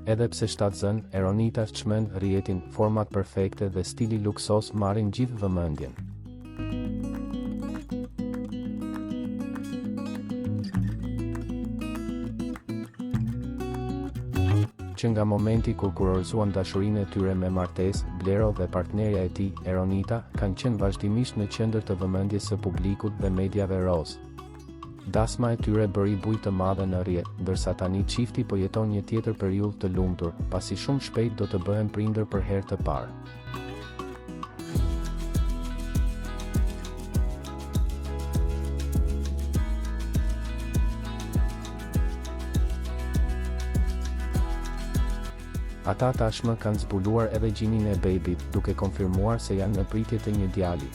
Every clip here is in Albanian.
Edhe pse shtatzën, Eronita çmend rrjetin, format perfekte dhe stili luksos marrin gjithë vëmendjen. Që nga momenti kur kurorzuan dashurinë e tyre me martesë, Blero dhe partnerja e tij, Eronita, kanë qenë vazhdimisht në qendër të vëmendjes së publikut dhe mediave roz. Dasma e tyre bëri bujë të madhe në rrjet, ndërsa tani çifti po jeton një tjetër periudhë të lumtur, pasi shumë shpejt do të bëhen prindër për herë të parë. Ata tashmë kanë zbuluar edhe gjinin e bebit, duke konfirmuar se janë në pritje të një djali.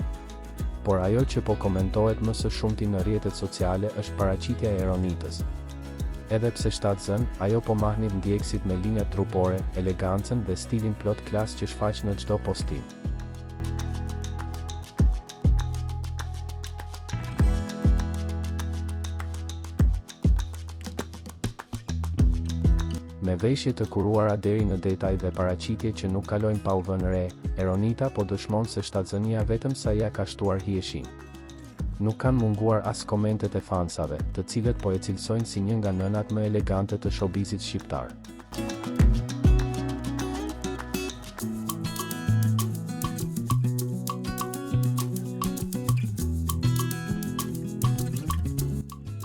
Por ajo që po komentohet më së shumti në rrjetet sociale është paraqitja e Eronitës. Edhe pse shtatzën, ajo po mahnit ndjekësit me linja trupore, elegancën dhe stilin plot klas që shfaq në çdo postim. Me veshje të kuruara deri në detaj dhe paraqitje që nuk kalojnë pa u vënë re, Eronita po dëshmon se shtatzënia vetëm sa ja ka shtuar hijeshin. Nuk kanë munguar as komentet e fansave, të cilët po e cilësojnë si një nga nënat më elegante të showbizit shqiptar.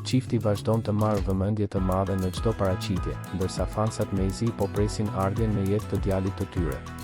Çifti vazhdon të marrë vëmendje të madhe në çdo paraqitje, ndërsa fansat mezi po presin ardhjen në jetë të djalit të tyre.